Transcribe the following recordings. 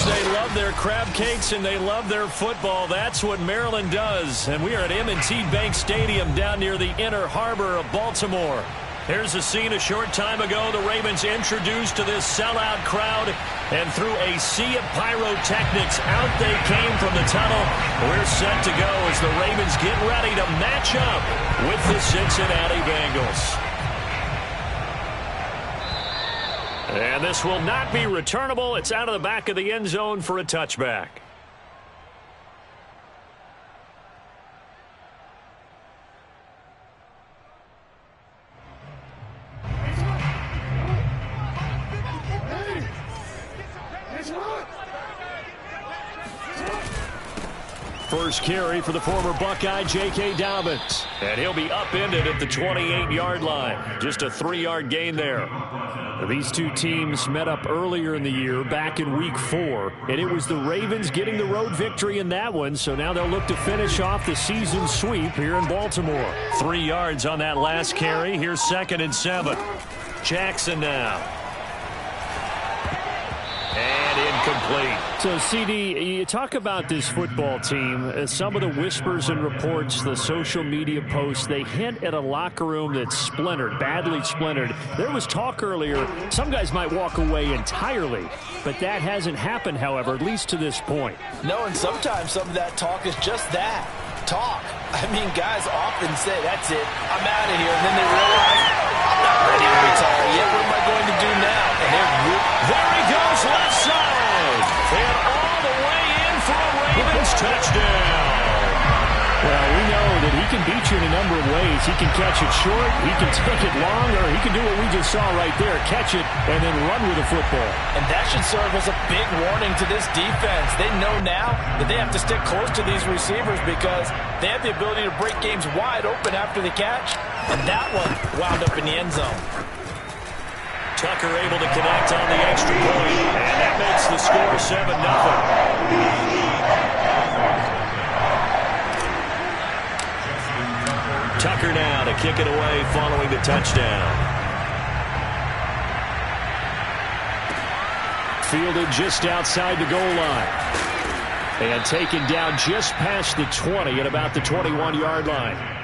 They love their crab cakes and they love their football. That's what Maryland does. And we are at M&T Bank Stadium down near the Inner Harbor of Baltimore. Here's a scene a short time ago. The Ravens introduced to this sellout crowd, and through a sea of pyrotechnics, out they came from the tunnel. We're set to go as the Ravens get ready to match up with the Cincinnati Bengals. And this will not be returnable. It's out of the back of the end zone for a touchback. First carry for the former Buckeye, J.K. Dobbins. And he'll be upended at the 28-yard line. Just a 3-yard gain there. These two teams met up earlier in the year, back in Week 4, and it was the Ravens getting the road victory in that one, so now they'll look to finish off the season sweep here in Baltimore. 3 yards on that last carry. Here's 2nd and 7. Jackson now. And incomplete. So, CD, you talk about this football team. Some of the whispers and reports, the social media posts, they hint at a locker room that's splintered, badly splintered. There was talk earlier, some guys might walk away entirely, but that hasn't happened, however, at least to this point. No, and sometimes some of that talk is just that, talk. I mean, guys often say, that's it, I'm out of here, and then they realize, I'm not ready to retire yet. What am I going to do now? And there he goes, left side. And all the way in for a Ravens touchdown. Well, we know that he can beat you in a number of ways. He can catch it short, he can take it long, or he can do what we just saw right there, catch it and then run with the football. And that should serve as a big warning to this defense. They know now that they have to stick close to these receivers because they have the ability to break games wide open after the catch. And that one wound up in the end zone. Tucker able to connect on the extra point, and that makes the score 7-0. Tucker now to kick it away following the touchdown. Fielded just outside the goal line. And taken down just past the 20 at about the 21-yard line.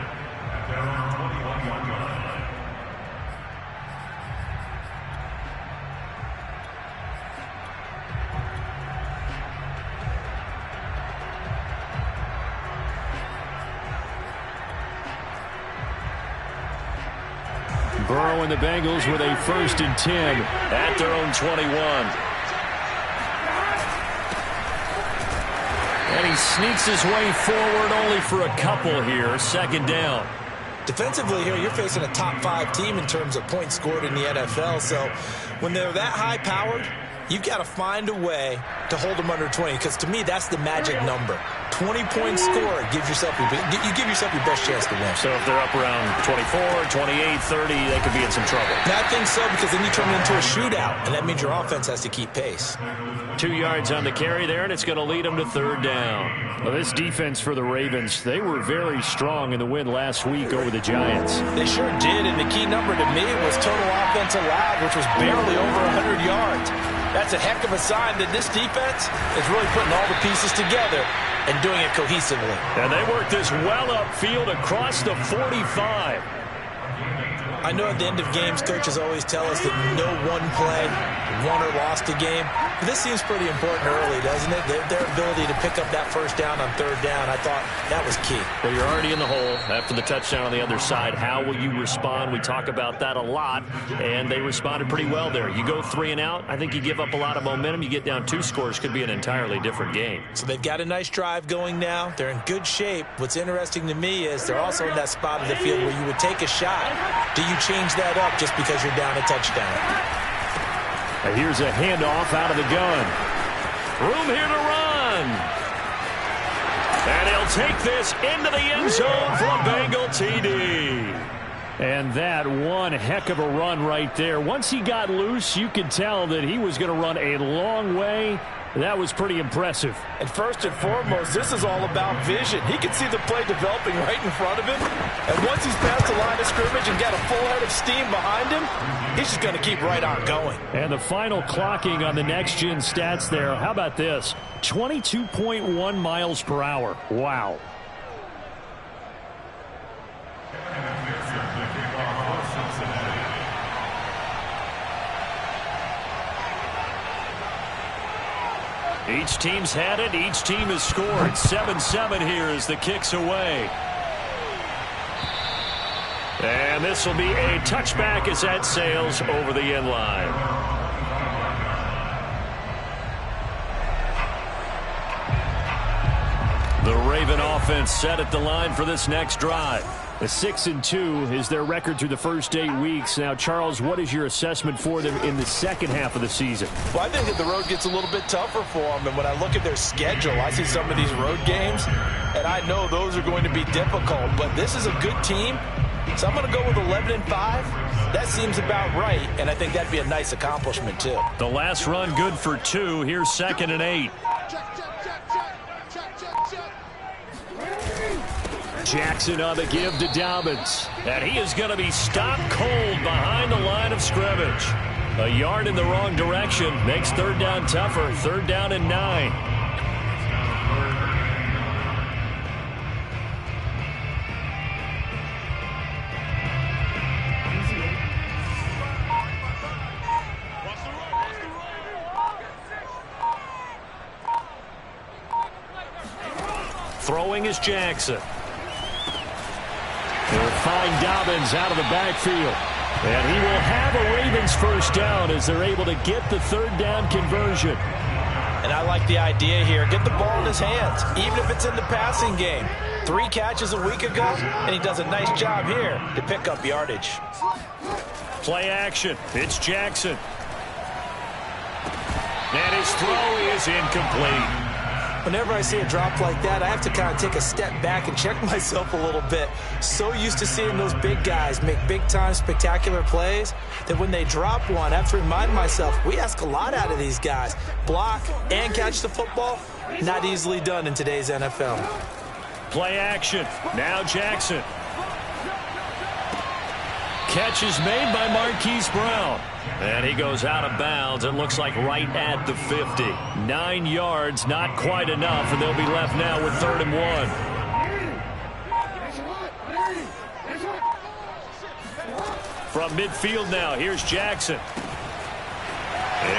Burrow and the Bengals with a 1st and 10 at their own 21. And he sneaks his way forward only for a couple here. 2nd down. Defensively here, you're facing a top 5 team in terms of points scored in the NFL. So when they're that high-powered, you've got to find a way to hold them under 20, because to me, that's the magic number. 20-point score gives yourself you give yourself your best chance to win. So if they're up around 24, 28, 30, they could be in some trouble. I think so, because then you turn it into a shootout, and that means your offense has to keep pace. 2 yards on the carry there, and it's going to lead them to 3rd down. Well, this defense for the Ravens, they were very strong in the win last week over the Giants. They sure did, and the key number to me was total offense allowed, which was barely over 100 yards. That's a heck of a sign that this defense is really putting all the pieces together and doing it cohesively. And they work this well upfield across the 45. I know at the end of games, coaches always tell us that no one play won or lost a game. But this seems pretty important early, doesn't it? Their ability to pick up that 1st down on 3rd down, I thought that was key. Well, you're already in the hole after the touchdown on the other side. How will you respond? We talk about that a lot, and they responded pretty well there. You go 3 and out, I think you give up a lot of momentum. You get down 2 scores, could be an entirely different game. So they've got a nice drive going now. They're in good shape. What's interesting to me is they're also in that spot of the field where you would take a shot. Do you change that up just because you're down a touchdown? And here's a handoff out of the gun. Room here to run. And he'll take this into the end zone for a Bengal TD. And that one heck of a run right there. Once he got loose, you could tell that he was going to run a long way. That was pretty impressive. And first and foremost, this is all about vision. He can see the play developing right in front of him. And once he's past the line of scrimmage and got a full head of steam behind him, he's just going to keep right on going. And the final clocking on the next-gen stats there, how about this? 22.1 miles per hour. Wow. Each team's had it. Each team has scored. 7-7 here as the kick's away. And this will be a touchback as that sails over the end line. The Raven offense set at the line for this next drive. A 6-2 is their record through the first 8 weeks. Now, Charles, what is your assessment for them in the second half of the season? Well, I think that the road gets a little bit tougher for them. And when I look at their schedule, I see some of these road games, and I know those are going to be difficult. But this is a good team, so I'm going to go with 11-5. That seems about right, and I think that'd be a nice accomplishment, too. The last run good for 2. Here's 2nd and 8. Jackson on the give to Dobbins. And he is going to be stopped cold behind the line of scrimmage. A yard in the wrong direction makes 3rd down tougher. 3rd down and 9. Throwing is Jackson. They'll find Dobbins out of the backfield. And he will have a Ravens first down as they're able to get the 3rd down conversion. And I like the idea here. Get the ball in his hands, even if it's in the passing game. 3 catches a week ago, and he does a nice job here to pick up yardage. Play action. It's Jackson. And his throw is incomplete. Whenever I see a drop like that, I have to kind of take a step back and check myself a little bit. So used to seeing those big guys make big-time spectacular plays that when they drop one, I have to remind myself, we ask a lot out of these guys. Block and catch the football, not easily done in today's NFL. Play action. Now Jackson. Catch is made by Marquise Brown. And he goes out of bounds. It looks like right at the 50. 9 yards, not quite enough, and they'll be left now with 3rd and 1. From midfield now, here's Jackson.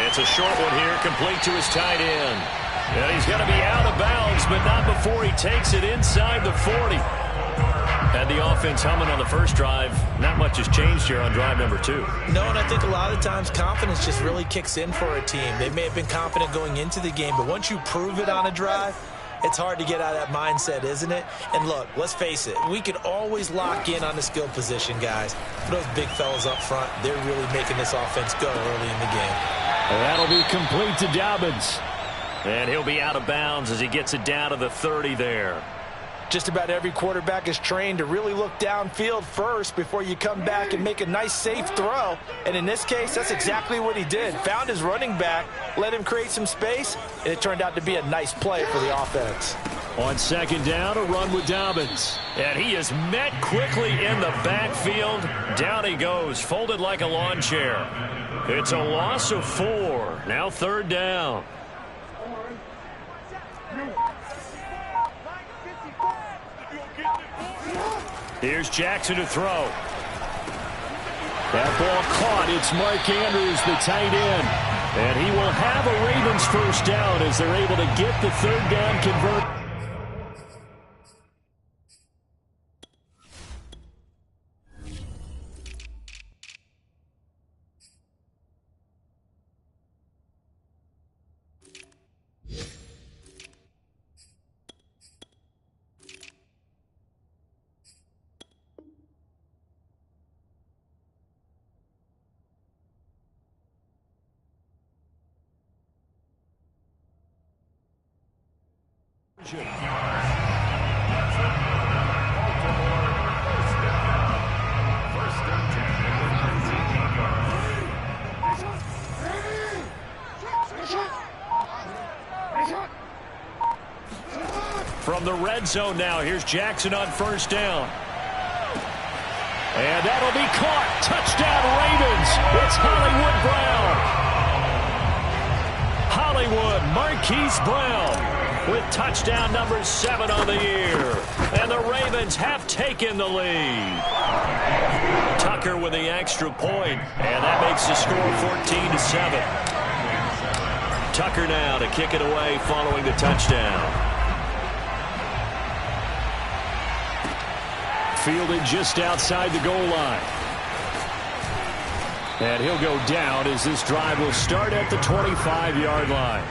It's a short one here, complete to his tight end. And he's going to be out of bounds, but not before he takes it inside the 40. Had the offense humming on the first drive. Not much has changed here on drive number 2. No, and I think a lot of times confidence just really kicks in for a team. They may have been confident going into the game, but once you prove it on a drive, it's hard to get out of that mindset, isn't it? And look, let's face it, we can always lock in on the skill position, guys. For those big fellas up front, they're really making this offense go early in the game. That'll be complete to Dobbins. And he'll be out of bounds as he gets it down to the 30 there. Just about every quarterback is trained to really look downfield first before you come back and make a nice, safe throw. And in this case, that's exactly what he did. Found his running back, let him create some space, and it turned out to be a nice play for the offense. On 2nd down, a run with Dobbins. And he is met quickly in the backfield. Down he goes, folded like a lawn chair. It's a loss of 4. Now 3rd down. Here's Jackson to throw. That ball caught. It's Mark Andrews, the tight end. And he will have a Ravens first down as they're able to get the 3rd down convert. From the red zone now, here's Jackson on first down. And that'll be caught. Touchdown, Ravens. It's Hollywood Brown. Hollywood Marquise Brown with touchdown number 7 on the year. And the Ravens have taken the lead. Tucker with the extra point, and that makes the score 14-7. Tucker now to kick it away following the touchdown. Fielded just outside the goal line. And he'll go down as this drive will start at the 25-yard line.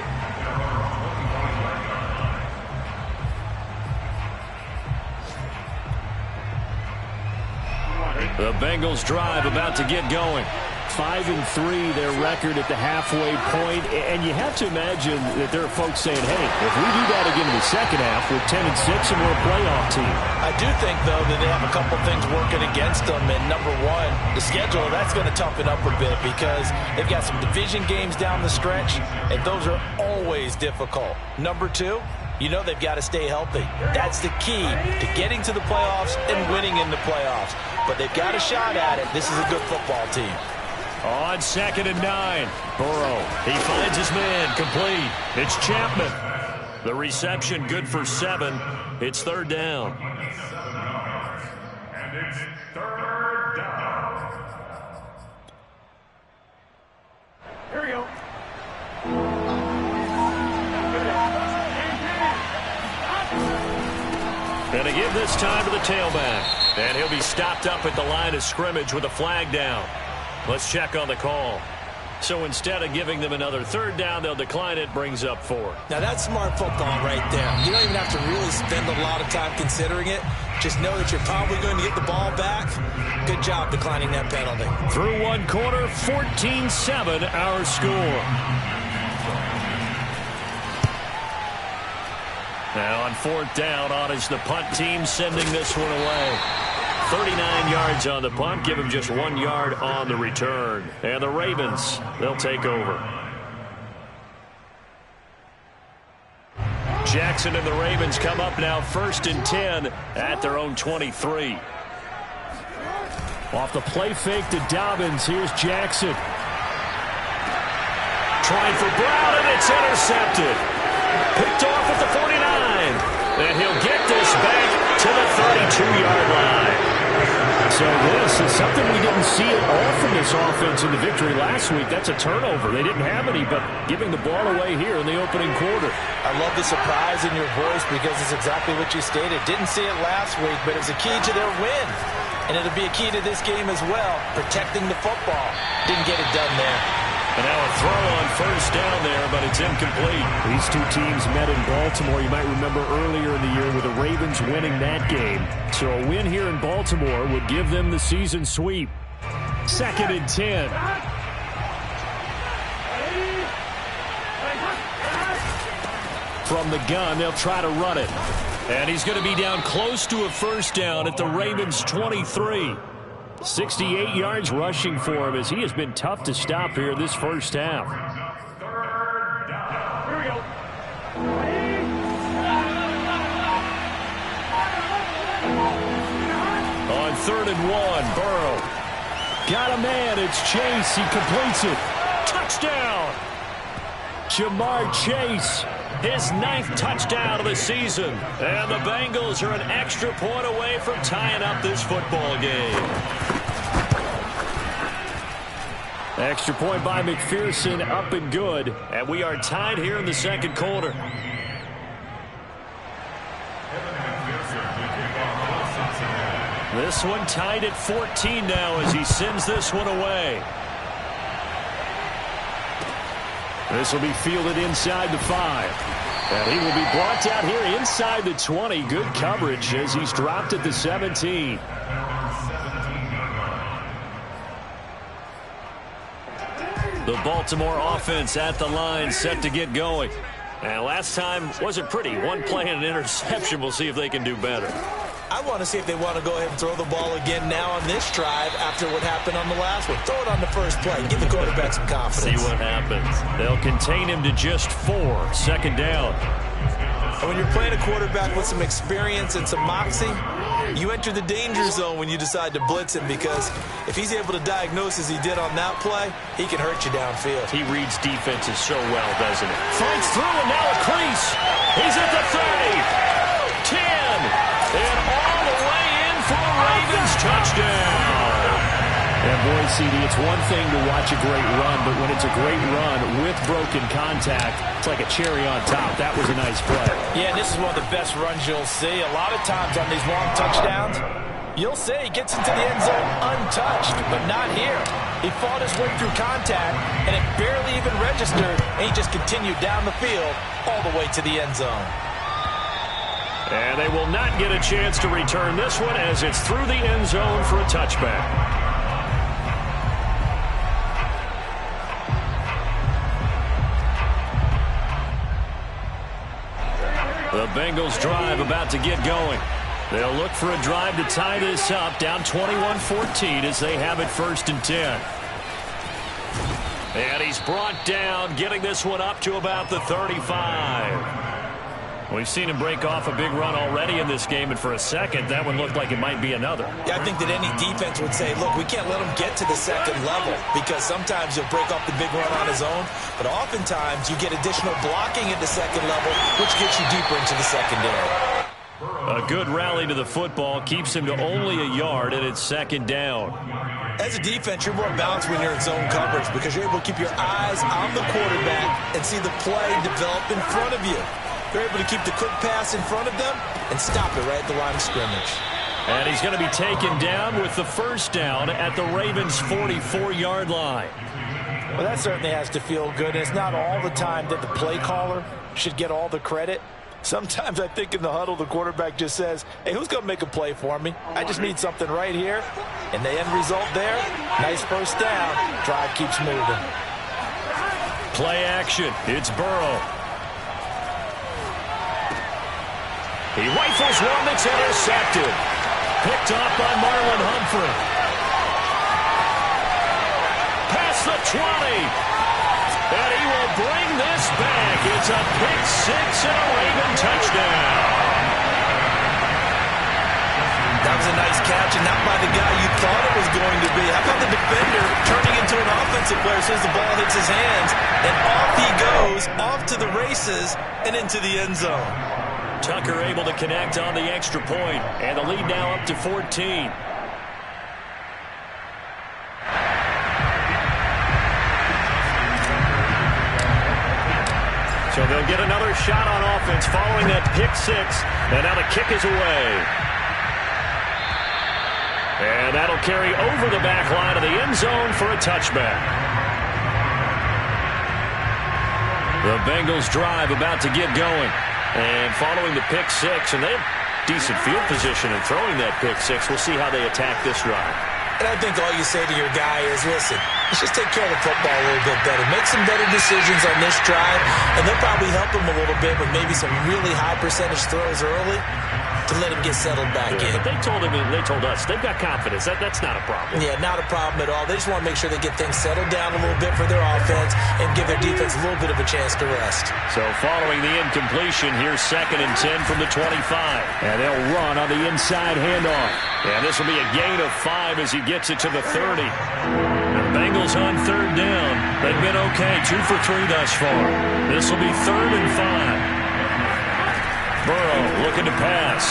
The Bengals drive about to get going. 5-3 their record at the halfway point, and you have to imagine that there are folks saying, hey, if we do that again in the second half, we're 10-6 and we're a playoff team. I do think, though, that they have a couple things working against them, and number one, the schedule, that's going to toughen up a bit because they've got some division games down the stretch, and those are always difficult. Number two, you know they've got to stay healthy. That's the key to getting to the playoffs and winning in the playoffs. But they've got a shot at it. This is a good football team. On 2nd and 9, Burrow. He finds his man, complete. It's Chapman. The reception good for 7. It's 3rd down. And it's 3rd down. Here we go. And to give this time to the tailback. And he'll be stopped up at the line of scrimmage with a flag down. Let's check on the call. So instead of giving them another 3rd down, they'll decline it, brings up 4. Now that's smart football right there. You don't even have to really spend a lot of time considering it. Just know that you're probably going to get the ball back. Good job declining that penalty. Through one quarter, 14-7 our score. Now on 4th down, on is the punt team sending this one away. 39 yards on the punt, give him just 1 yard on the return. And the Ravens, they'll take over. Jackson and the Ravens come up now 1st and 10 at their own 23. Off the play fake to Dobbins, here's Jackson. Trying for Brown, and it's intercepted. Picked off at the 49. And he'll get this back to the 32-yard line. So this is something we didn't see at all from this offense in the victory last week. That's a turnover. They didn't have any, but giving the ball away here in the opening quarter. I love the surprise in your voice because it's exactly what you stated. Didn't see it last week, but it's a key to their win. And it'll be a key to this game as well, protecting the football. Didn't get it done there. And now a throw on 1st down there, but it's incomplete. These two teams met in Baltimore, you might remember earlier in the year, with the Ravens winning that game. So a win here in Baltimore would give them the season sweep. 2nd and 10. From the gun, they'll try to run it. And he's going to be down close to a 1st down at the Ravens' 23. 68 yards rushing for him as he has been tough to stop here this first half. On 3rd and 1, Burrow. Got a man, it's Chase, he completes it. Touchdown! Jamar Chase. His 9th touchdown of the season. And the Bengals are an extra point away from tying up this football game. Extra point by McPherson, up and good. And we are tied here in the 2nd quarter. This one tied at 14 now as he sends this one away. This will be fielded inside the 5. And he will be brought down here inside the 20. Good coverage as he's dropped at the 17. The Baltimore offense at the line, set to get going. And last time wasn't pretty. One play and an interception. We'll see if they can do better. I want to see if they want to go ahead and throw the ball again now on this drive after what happened on the last one. Throw it on the first play. Give the quarterback some confidence. See what happens. They'll contain him to just 4. 2nd down. And when you're playing a quarterback with some experience and some moxie, you enter the danger zone when you decide to blitz him, because if he's able to diagnose as he did on that play, he can hurt you downfield. He reads defenses so well, doesn't he? Fights through, and now a crease. He's at the 30, 10, and all the way in for a Ravens touchdown. And boy, CD, it's one thing to watch a great run, but when it's a great run with broken contact, it's like a cherry on top. That was a nice play. Yeah, and this is one of the best runs you'll see. A lot of times on these long touchdowns, you'll see he gets into the end zone untouched, but not here. He fought his way through contact, and it barely even registered, and he just continued down the field all the way to the end zone. And they will not get a chance to return this one as it's through the end zone for a touchback. The Bengals drive about to get going. They'll look for a drive to tie this up, down 21-14 as they have it 1st and 10. And he's brought down, getting this one up to about the 35. We've seen him break off a big run already in this game, and for a second, that one looked like it might be another. Yeah, I think that any defense would say, look, we can't let him get to the second level, because sometimes he'll break off the big run on his own, but oftentimes you get additional blocking at the second level, which gets you deeper into the secondary. A good rally to the football keeps him to only a yard, and it's 2nd down. As a defense, you're more balanced when you're in zone coverage, because you're able to keep your eyes on the quarterback and see the play develop in front of you. They're able to keep the quick pass in front of them and stop it right at the line of scrimmage. And he's going to be taken down with the 1st down at the Ravens' 44-yard line. Well, that certainly has to feel good. And it's not all the time that the play caller should get all the credit. Sometimes I think in the huddle, the quarterback just says, hey, who's going to make a play for me? I just need something right here. And the end result there, nice 1st down. Drive keeps moving. Play action. It's Burrow. He rifles one that's intercepted. Picked off by Marlon Humphrey. Past the 20. And he will bring this back. It's a pick 6 and a Raven touchdown. That was a nice catch, and not by the guy you thought it was going to be. How about the defender turning into an offensive player as soon as the ball hits his hands, and off he goes, off to the races, and into the end zone. Tucker able to connect on the extra point, and the lead now up to 14. So they'll get another shot on offense following that pick 6, and now the kick is away. And that'll carry over the back line of the end zone for a touchback. The Bengals drive about to get going. And following the pick 6, and they have decent field position in throwing that pick 6. We'll see how they attack this drive. And I think all you say to your guy is, listen, let's just take care of the football a little bit better. Make some better decisions on this drive, and they'll probably help him a little bit with maybe some really high percentage throws early to let him get settled back in. But they told us they've got confidence. That's not a problem. Yeah, not a problem at all. They just want to make sure they get things settled down a little bit for their offense and give their defense a little bit of a chance to rest. So following the incompletion, here's 2nd and 10 from the 25. And they'll run on the inside handoff. And this will be a gain of 5 as he gets it to the 30. The Bengals on 3rd down. They've been okay, 2 for 3 thus far. This will be 3rd and 5. Burrow looking to pass.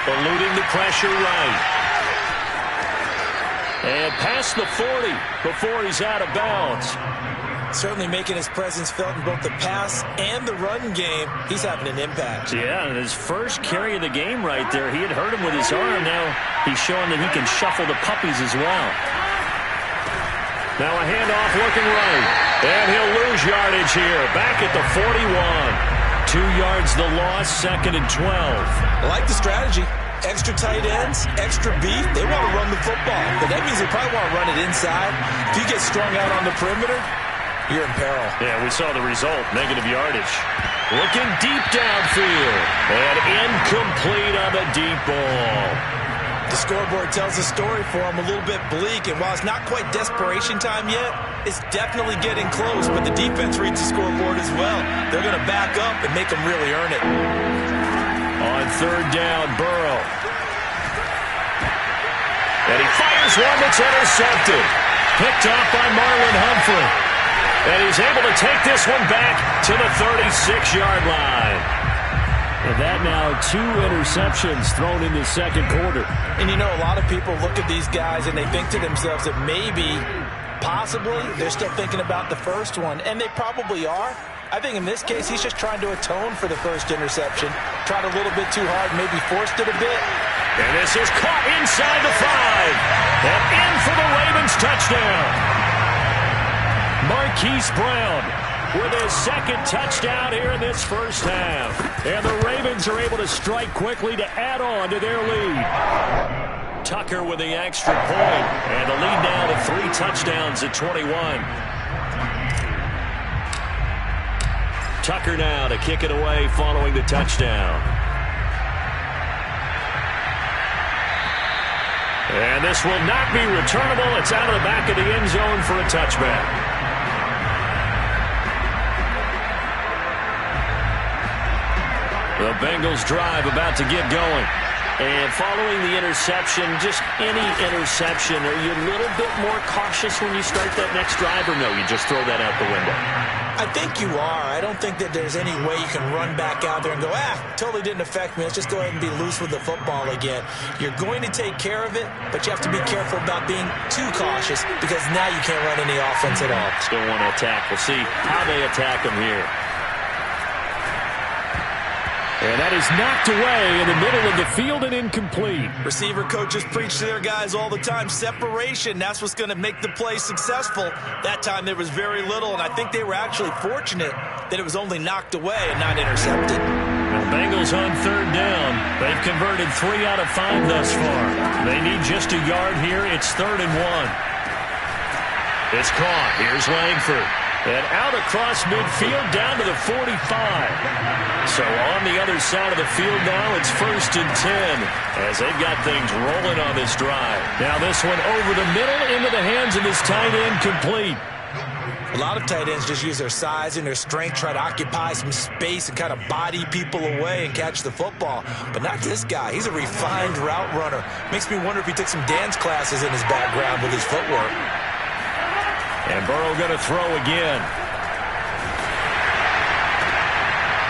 Eluding the pressure right. And past the 40 before he's out of bounds. Certainly making his presence felt in both the pass and the run game. He's having an impact. Yeah, and his first carry of the game right there, he had hurt him with his arm. Now he's showing that he can shuffle the puppies as well. Now a handoff looking right. And he'll lose yardage here. Back at the 41. 2 yards the loss, 2nd and 12. I like the strategy. Extra tight ends, extra beef. They want to run the football, but that means they probably want to run it inside. If you get strung out on the perimeter, you're in peril. Yeah, we saw the result, negative yardage. Looking deep downfield, and incomplete on the deep ball. The scoreboard tells a story for them, a little bit bleak, and while it's not quite desperation time yet, it's definitely getting close, but the defense reads the scoreboard as well. They're going to back up and make them really earn it. On third down, Burrow. And he fires one that's intercepted. Picked off by Marlon Humphrey. And he's able to take this one back to the 36-yard line. And that now 2 interceptions thrown in the second quarter. And you know, a lot of people look at these guys and they think to themselves that maybe, possibly, they're still thinking about the first one. And they probably are. I think in this case, he's just trying to atone for the first interception. Tried a little bit too hard, maybe forced it a bit. And this is caught inside the 5. And in for the Ravens touchdown. Marquise Brown with his second touchdown here in this first half. And the Ravens are able to strike quickly to add on to their lead. Tucker with the extra point. And the lead now to 3 touchdowns at 21. Tucker now to kick it away following the touchdown. And this will not be returnable. It's out of the back of the end zone for a touchback. The Bengals drive about to get going. And following the interception, just any interception, are you a little bit more cautious when you start that next drive, or no, you just throw that out the window? I think you are. I don't think that there's any way you can run back out there and go, totally didn't affect me. Let's just go ahead and be loose with the football again. You're going to take care of it, but you have to be careful about being too cautious because now you can't run any offense at all. Still want to attack. We'll see how they attack them here. And that is knocked away in the middle of the field and incomplete. Receiver coaches preach to their guys all the time. Separation, that's what's going to make the play successful. That time there was very little, and I think they were actually fortunate that it was only knocked away and not intercepted. The Bengals on third down. They've converted 3 out of 5 thus far. They need just a yard here. It's 3rd and 1. It's caught. Here's Langford. And out across midfield down to the 45. So on the other side of the field now, it's 1st and 10 as they've got things rolling on this drive. Now this one over the middle into the hands of this tight end, complete. A lot of tight ends just use their size and their strength, try to occupy some space and kind of body people away and catch the football. But not this guy. He's a refined route runner. Makes me wonder if he took some dance classes in his background with his footwork. And Burrow going to throw again.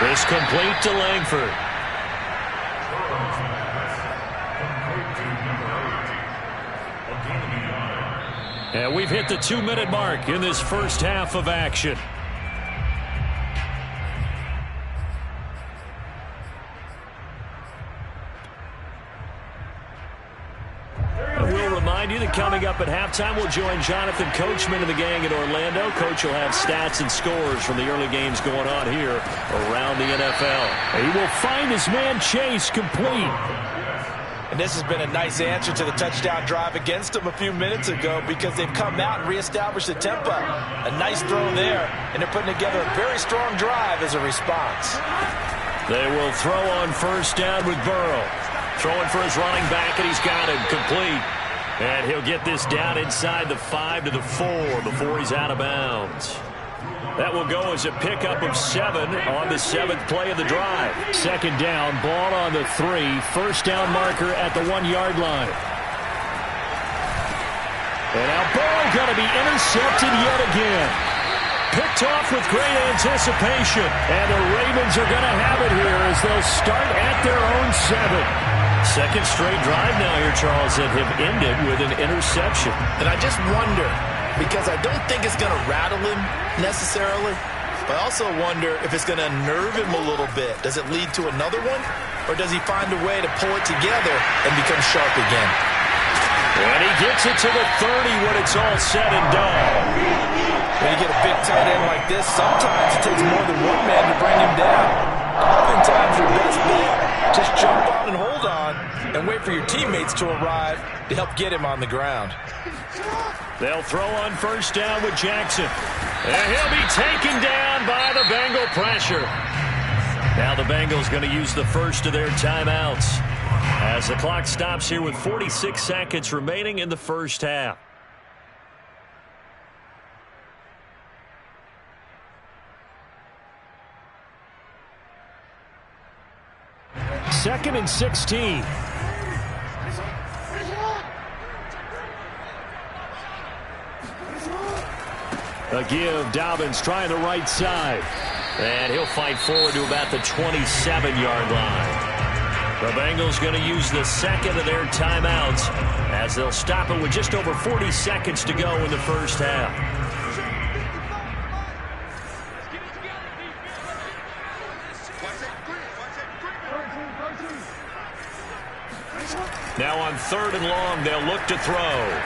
This complete to Langford. And we've hit the 2-minute mark in this first half of action. You that coming up at halftime, we'll join Jonathan Coachman and the gang in Orlando. Coach will have stats and scores from the early games going on here around the NFL. He will find his man Chase complete. And this has been a nice answer to the touchdown drive against them a few minutes ago because they've come out and reestablished the tempo. A nice throw there, and they're putting together a very strong drive as a response. They will throw on first down with Burrow. Throwing for his running back, and he's got him complete. And he'll get this down inside the 5 to the 4 before he's out of bounds. That will go as a pickup of 7 on the 7th play of the drive. Second down, ball on the 3. First down marker at the 1-yard line. And now Burrow going to be intercepted yet again. Picked off with great anticipation. And the Ravens are going to have it here as they'll start at their own 7. Second straight drive now here, Charles, that have ended with an interception. And I just wonder, because I don't think it's going to rattle him necessarily, but I also wonder if it's going to nerve him a little bit. Does it lead to another one? Or does he find a way to pull it together and become sharp again? And he gets it to the 30 when it's all said and done. When you get a big tight end like this, sometimes it takes more than one man to bring him down. Oftentimes your best bet, just jump on and hold on and wait for your teammates to arrive to help get him on the ground. They'll throw on first down with Jackson. And he'll be taken down by the Bengal pressure. Now the Bengals going to use the first of their timeouts. As the clock stops here with 46 seconds remaining in the first half. Second and 16. A give. Dobbins trying the right side. And he'll fight forward to about the 27-yard line. The Bengals going to use the second of their timeouts as they'll stop it with just over 40 seconds to go in the first half. Now on 3rd and long, they'll look to throw.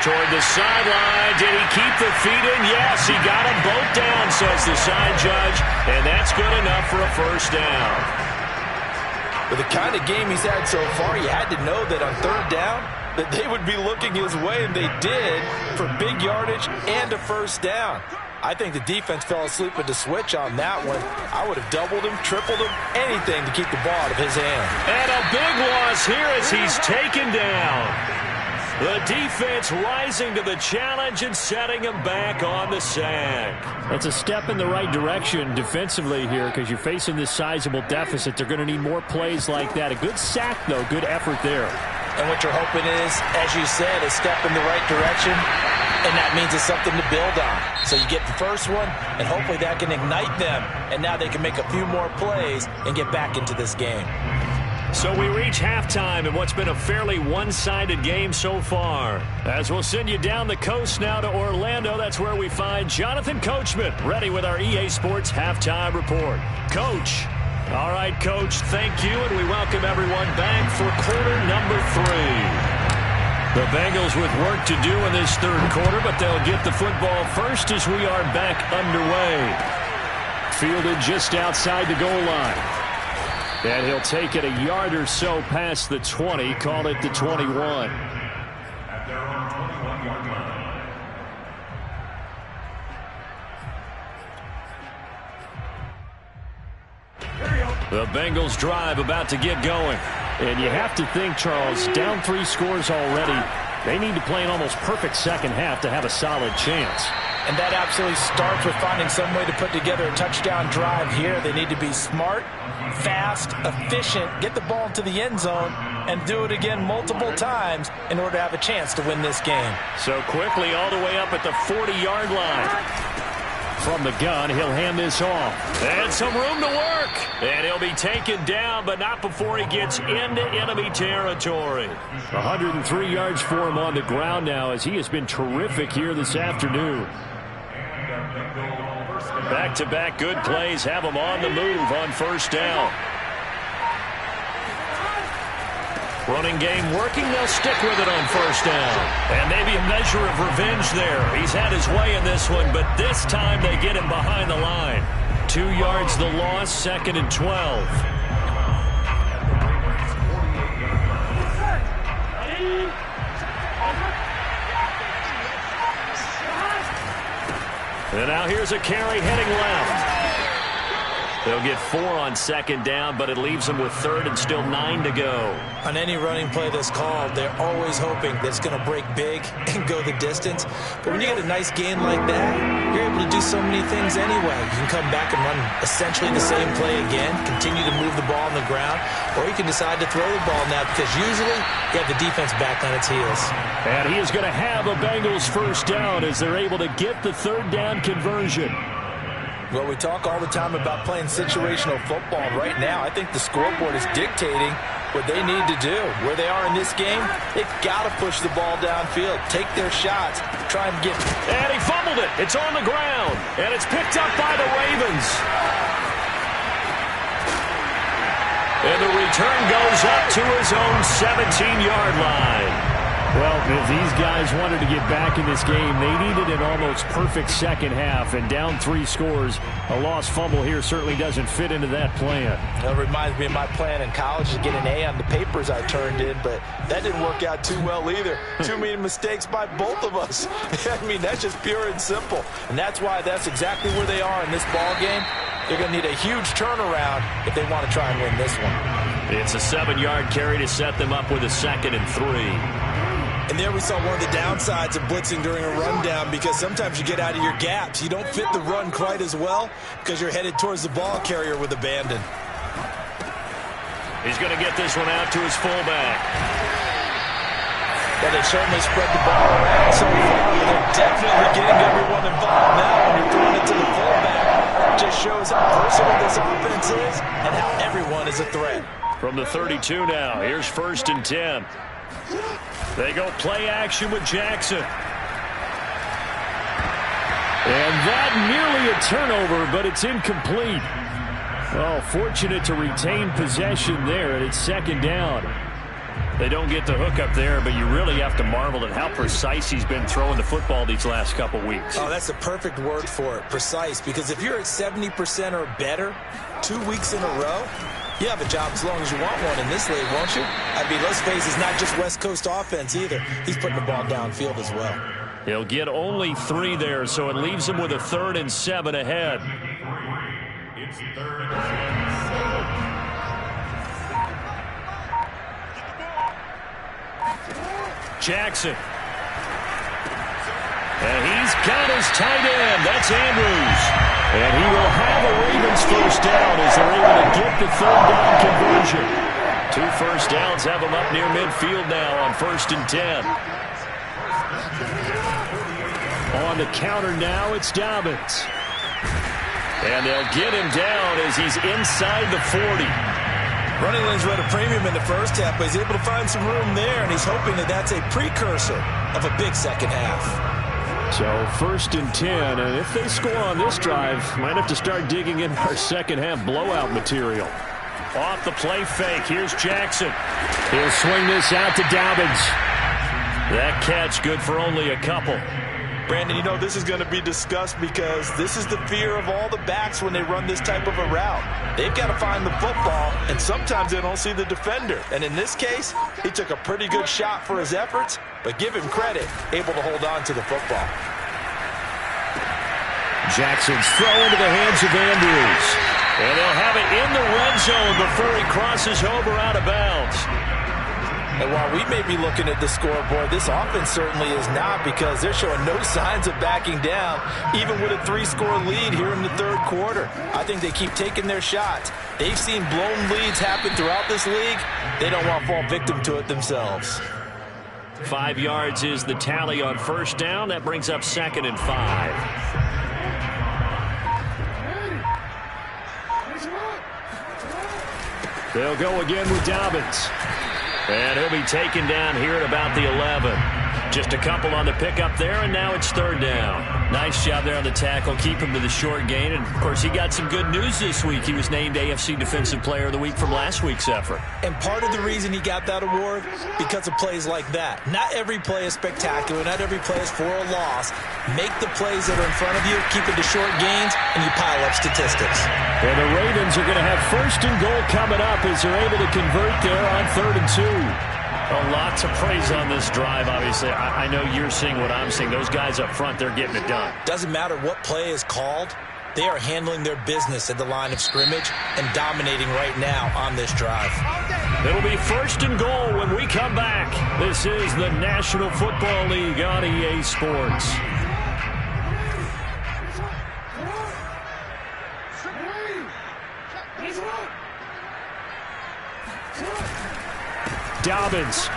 Toward the sideline. Did he keep the feet in? Yes, he got them both down, says the side judge, and that's good enough for a first down. With the kind of game he's had so far, you had to know that on 3rd down that they would be looking his way, and they did, for big yardage and a first down. I think the defense fell asleep at the switch on that one. I would have doubled him, tripled him, anything to keep the ball out of his hand. And a big loss here as he's taken down. The defense rising to the challenge and setting him back on the sack. That's a step in the right direction defensively here because you're facing this sizable deficit. They're going to need more plays like that. A good sack, though. Good effort there. And what you're hoping is, as you said, a step in the right direction, and that means it's something to build on. So you get the first one, and hopefully that can ignite them, and now they can make a few more plays and get back into this game. So we reach halftime in what's been a fairly one-sided game so far. As we'll send you down the coast now to Orlando, that's where we find Jonathan Coachman, ready with our EA Sports Halftime Report. Coach. All right, Coach, thank you, and we welcome everyone back for quarter number 3. The Bengals with work to do in this 3rd quarter, but they'll get the football first as we are back underway. Fielded just outside the goal line. And he'll take it a yard or so past the 20, call it the 21. At their own 21-yard line. The Bengals drive about to get going. And you have to think, Charles, down 3 scores already. They need to play an almost perfect second half to have a solid chance. And that absolutely starts with finding some way to put together a touchdown drive here. They need to be smart, fast, efficient, get the ball into the end zone, and do it again multiple times in order to have a chance to win this game. So quickly all the way up at the 40-yard line. From the gun, he'll hand this off. And some room to work. And he'll be taken down, but not before he gets into enemy territory. 103 yards for him on the ground now as he has been terrific here this afternoon. Back-to-back good plays have him on the move on first down. Running game working, they'll stick with it on first down. And maybe a measure of revenge there. He's had his way in this one, but this time they get him behind the line. 2 yards the loss, 2nd and 12. And now here's a carry heading left. They'll get 4 on 2nd down, but it leaves them with 3rd and still 9 to go. On any running play that's called, they're always hoping that it's going to break big and go the distance. But when you get a nice gain like that, you're able to do so many things anyway. You can come back and run essentially the same play again, continue to move the ball on the ground, or you can decide to throw the ball now because usually you have the defense back on its heels. And he is going to have a Bengals first down as they're able to get the 3rd down conversion. Well, we talk all the time about playing situational football. Right now, I think the scoreboard is dictating what they need to do. Where they are in this game, they've got to push the ball downfield, take their shots, try and get... And he fumbled it. It's on the ground, and it's picked up by the Ravens. And the return goes up to his own 17-yard line. Well, if these guys wanted to get back in this game, they needed an almost perfect second half, and down 3 scores. A lost fumble here certainly doesn't fit into that plan. That reminds me of my plan in college to get an A on the papers I turned in, but that didn't work out too well either. Too many mistakes by both of us. I mean, that's just pure and simple. And that's why that's exactly where they are in this ball game. They're going to need a huge turnaround if they want to try and win this one. It's a 7-yard carry to set them up with a 2nd and 3. And there we saw one of the downsides of blitzing during a rundown, because sometimes you get out of your gaps. You don't fit the run quite as well because you're headed towards the ball carrier with abandon. He's going to get this one out to his fullback. Well, they certainly spread the ball around so far, but they're definitely getting everyone involved now when you're throwing it to the fullback. It just shows how personal this offense is and how everyone is a threat. From the 32 now, here's 1st and 10. They go play action with Jackson. And that nearly a turnover, but it's incomplete. Oh, fortunate to retain possession there, and it's 2nd down. They don't get the hook up there, but you really have to marvel at how precise he's been throwing the football these last couple weeks. Oh, that's the perfect word for it, precise, because if you're at 70% or better 2 weeks in a row, you have a job as long as you want one in this league, won't you? I mean, let's face it, it's not just West Coast offense either. He's putting the ball downfield as well. He'll get only 3 there, so it leaves him with a 3rd and 7 ahead. It's 3rd and 7. Jackson. And he's got his tight end. That's Andrews. And he will have a Ravens first down as they're able to get the 3rd down conversion. 2 first downs have him up near midfield now on 1st and 10. On the counter now, it's Dobbins. And they'll get him down as he's inside the 40. Running lanes were at a premium in the first half, but he's able to find some room there, and he's hoping that that's a precursor of a big second half. So 1st and 10, and if they score on this drive, might have to start digging in our second half blowout material. Off the play fake, here's Jackson. He'll swing this out to Dobbins. That catch good for only a couple. Brandon, you know this is going to be discussed because this is the fear of all the backs when they run this type of a route. They've got to find the football, and sometimes they don't see the defender. And in this case, he took a pretty good shot for his efforts, but give him credit, able to hold on to the football. Jackson's throw into the hands of Andrews. And they'll have it in the red zone before he crosses over out of bounds. And while we may be looking at the scoreboard, this offense certainly is not, because they're showing no signs of backing down, even with a 3-score lead here in the 3rd quarter. I think they keep taking their shots. They've seen blown leads happen throughout this league. They don't want to fall victim to it themselves. 5 yards is the tally on 1st down. That brings up 2nd and 5. They'll go again with Dobbins. And he'll be taken down here at about the 11. Just a couple on the pickup there, and now it's 3rd down. Nice job there on the tackle. Keep him to the short gain. And, of course, he got some good news this week. He was named AFC Defensive Player of the Week from last week's effort. And part of the reason he got that award, because of plays like that. Not every play is spectacular. Not every play is for a loss. Make the plays that are in front of you, keep it to short gains, and you pile up statistics. And the Ravens are going to have 1st and goal coming up as they're able to convert there on 3rd and 2. Well, lots of praise on this drive, obviously. I know you're seeing what I'm seeing. Those guys up front, they're getting it done. Doesn't matter what play is called. They are handling their business at the line of scrimmage and dominating right now on this drive. It'll be 1st and goal when we come back. This is the National Football League on EA Sports. Dobbins.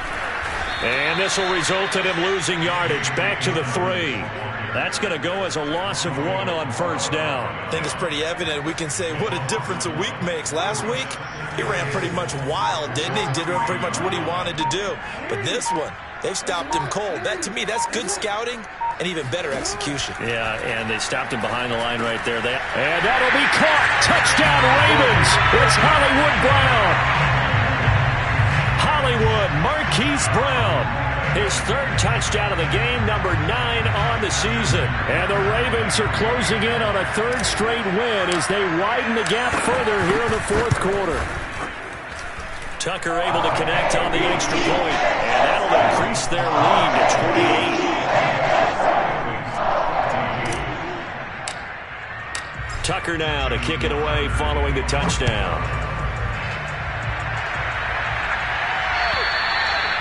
And this will result in him losing yardage. Back to the 3. That's going to go as a loss of 1 on 1st down. I think it's pretty evident. We can say what a difference a week makes. Last week, he ran pretty much wild, didn't he? Did pretty much what he wanted to do. But this one, they've stopped him cold. That, to me, that's good scouting and even better execution. Yeah, and they stopped him behind the line right there. And that'll be caught. Touchdown, Ravens. It's Hollywood Brown. Hollywood, Marquise Brown. His 3rd touchdown of the game, number 9 on the season. And the Ravens are closing in on a 3rd straight win as they widen the gap further here in the 4th quarter. Tucker able to connect on the extra point, and that'll increase their lead to 28. Tucker now to kick it away following the touchdown.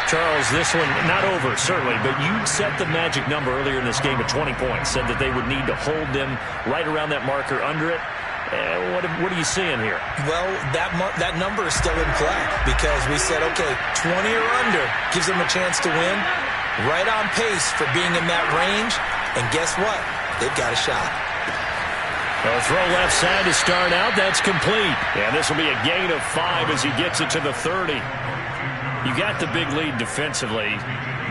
Charles, this one not over, certainly, but you set the magic number earlier in this game at 20 points, said that they would need to hold them right around that marker under it. What are you seeing here? Well, that number is still in play because we said, okay, 20 or under gives them a chance to win. Right on pace for being in that range. And guess what? They've got a shot. A throw left side to start out. That's complete. And this will be a gain of 5 as he gets it to the 30. You got the big lead defensively,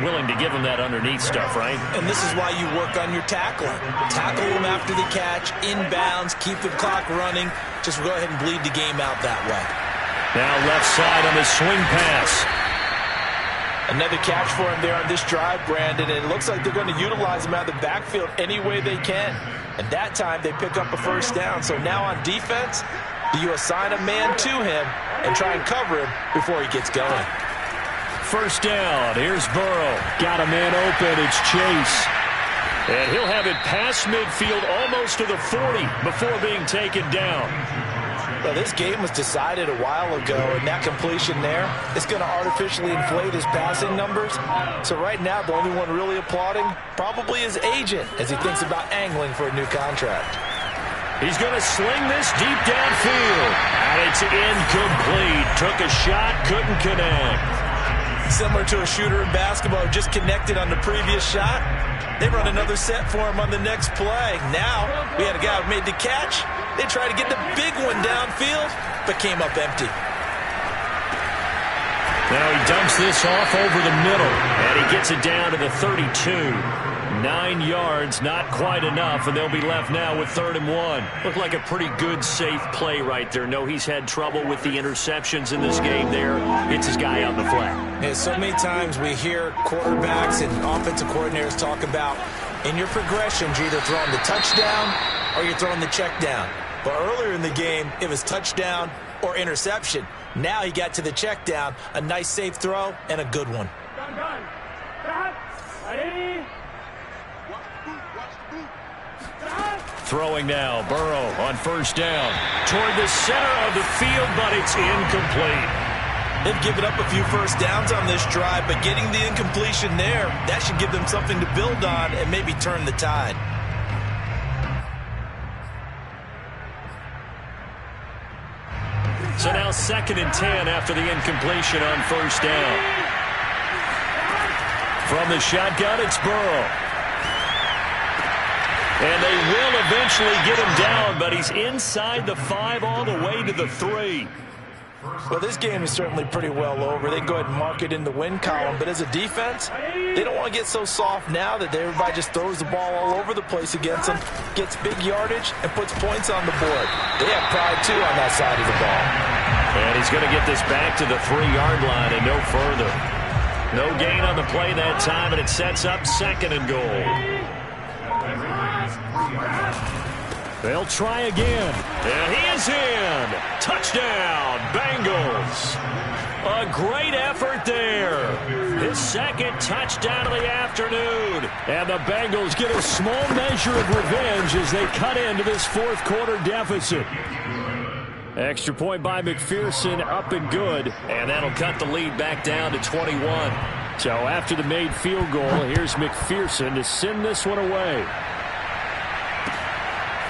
willing to give them that underneath stuff, right? And this is why you work on your tackling. Tackle them after the catch, inbounds, keep the clock running. Just go ahead and bleed the game out that way. Now left side on the swing pass. Another catch for him there on this drive, Brandon. And it looks like they're going to utilize him out of the backfield any way they can. And that time they pick up a first down. So now on defense, do you assign a man to him and try and cover him before he gets going? First down. Here's Burrow. Got a man open. It's Chase. And he'll have it past midfield almost to the 40 before being taken down. Well, this game was decided a while ago, and that completion there is going to artificially inflate his passing numbers. So right now, the only one really applauding probably his agent as he thinks about angling for a new contract. He's going to sling this deep downfield. And it's incomplete. Took a shot, couldn't connect. Similar to a shooter in basketball who just connected on the previous shot. They run another set for him on the next play. Now, we had a guy who made the catch. They tried to get the big one downfield, but came up empty. Now he dumps this off over the middle, and he gets it down to the 32. 9 yards, not quite enough, and they'll be left now with 3rd and 1. Looked like a pretty good, safe play right there. No, he's had trouble with the interceptions in this game there. It's his guy on the flat. Yeah, so many times we hear quarterbacks and offensive coordinators talk about in your progressions, you're either throwing the touchdown or you're throwing the check down. But earlier in the game, it was touchdown or interception. Now he got to the check down, a nice safe throw, and a good one. Throwing now, Burrow on first down. Toward the center of the field, but it's incomplete. They've given up a few first downs on this drive, but getting the incompletion there, that should give them something to build on and maybe turn the tide. So now 2nd and 10 after the incompletion on first down. From the shotgun, it's Burrow. And they will eventually get him down, but he's inside the 5 all the way to the 3. Well, this game is certainly pretty well over. They can go ahead and mark it in the win column. But as a defense, they don't want to get so soft now that everybody just throws the ball all over the place against them, gets big yardage, and puts points on the board. They have pride, too, on that side of the ball. And he's going to get this back to the 3-yard line and no further. No gain on the play that time, and it sets up 2nd and goal. They'll try again. And he is in. Touchdown, Bengals. A great effort there. His 2nd touchdown of the afternoon. And the Bengals get a small measure of revenge as they cut into this 4th quarter deficit. Extra point by McPherson, up and good. And that'll cut the lead back down to 21. So after the made field goal, here's McPherson to send this one away.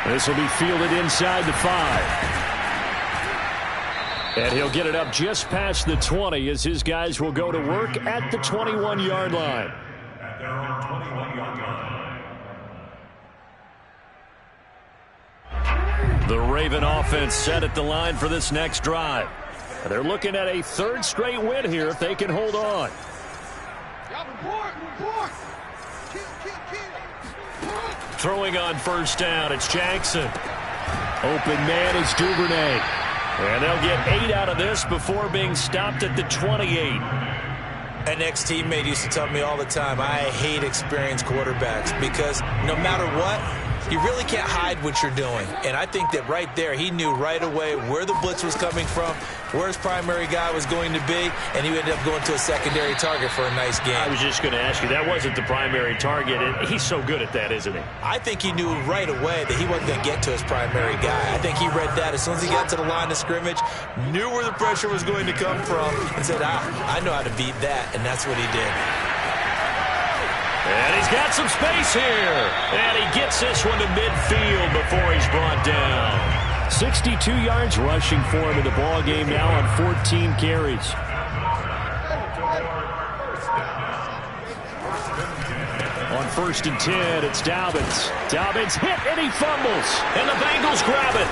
This will be fielded inside the 5. And he'll get it up just past the 20 as his guys will go to work at the 21-yard line. At their own 21-yard line. The Raven offense set at the line for this next drive. They're looking at a 3rd straight win here if they can hold on. Throwing on first down, it's Jackson. Open man is Duvernay. And they'll get 8 out of this before being stopped at the 28. An ex-teammate used to tell me all the time, I hate experienced quarterbacks because no matter what, You really can't hide what you're doing. And I think that right there, he knew right away where the blitz was coming from, where his primary guy was going to be, and he ended up going to a secondary target for a nice game. I was just going to ask you, that wasn't the primary target, and he's so good at that, isn't he? I think he knew right away that he wasn't going to get to his primary guy. I think he read that as soon as he got to the line of scrimmage, knew where the pressure was going to come from, and said, I know how to beat that, and that's what he did. And he's got some space here. And he gets this one to midfield before he's brought down. 62 yards rushing for him in the ball game now on 14 carries. On 1st and 10, it's Dobbins. Dobbins hit and he fumbles. And the Bengals grab it.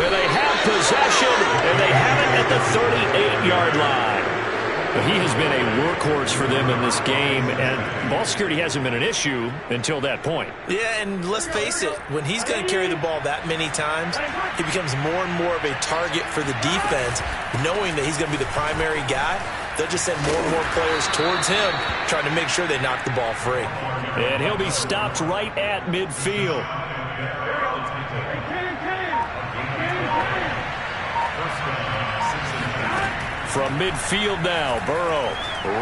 And they have possession, and they have it at the 38-yard line. But he has been a workhorse for them in this game, and ball security hasn't been an issue until that point. Yeah, and let's face it, when he's going to carry the ball that many times, he becomes more and more of a target for the defense, knowing that he's going to be the primary guy. They'll just send more and more players towards him, trying to make sure they knock the ball free. And he'll be stopped right at midfield. From midfield now, Burrow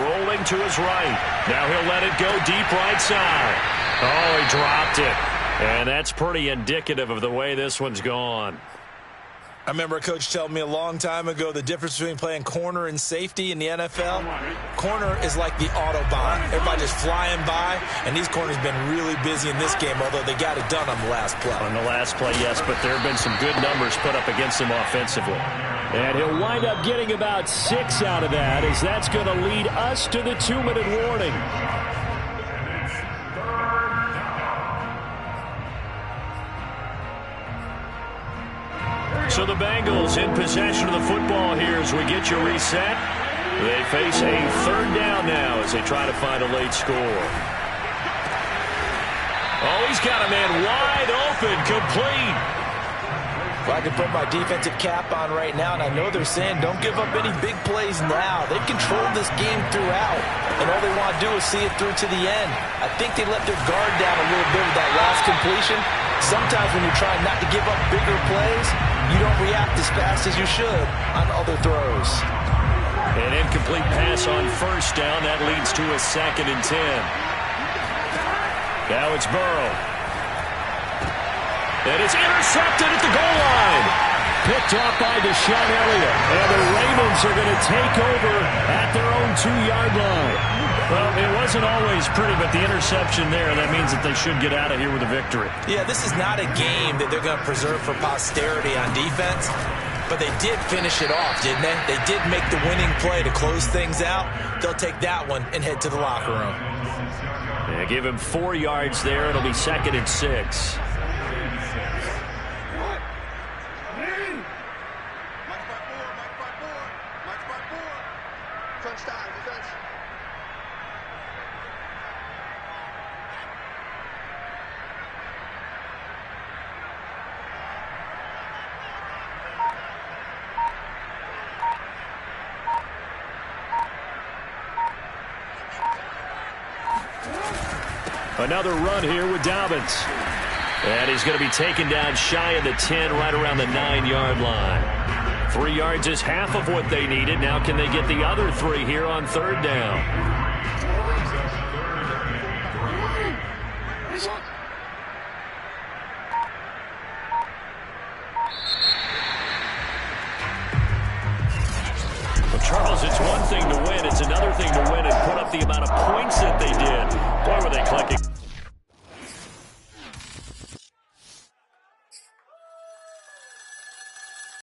rolling to his right. Now he'll let it go deep right side. Oh, he dropped it. And that's pretty indicative of the way this one's gone. I remember a coach telling me a long time ago the difference between playing corner and safety in the NFL. Corner is like the Autobahn. Everybody just flying by, and these corners have been really busy in this game, although they got it done on the last play. On the last play, yes, but there have been some good numbers put up against him offensively. And he'll wind up getting about 6 out of that, as that's going to lead us to the 2-minute warning. So the Bengals in possession of the football here as we get you reset. They face a 3rd down now as they try to find a late score. Oh, he's got a man wide open, complete. If I could put my defensive cap on right now, and I know they're saying don't give up any big plays now. They've controlled this game throughout, and all they want to do is see it through to the end. I think they let their guard down a little bit with that last completion. Sometimes when you're trying not to give up bigger plays, you don't react as fast as you should on other throws. An incomplete pass on 1st down. That leads to a 2nd and 10. Now it's Burrow. And it's intercepted at the goal line. Picked off by Deshaun Elliott. And the Ravens are going to take over at their own 2-yard line. Well, it wasn't always pretty, but the interception there, that means that they should get out of here with a victory. Yeah, this is not a game that they're going to preserve for posterity on defense, but they did finish it off, didn't they? They did make the winning play to close things out. They'll take that one and head to the locker room. Yeah, give him 4 yards there. It'll be 2nd and 6. Another run here with Dobbins. And he's going to be taken down shy of the 10, right around the 9-yard line. 3 yards is half of what they needed. Now can they get the other 3 here on 3rd down? Well, Charles, it's one thing to win. It's another thing to win and put up the amount of points that they did. Boy, were they clicking.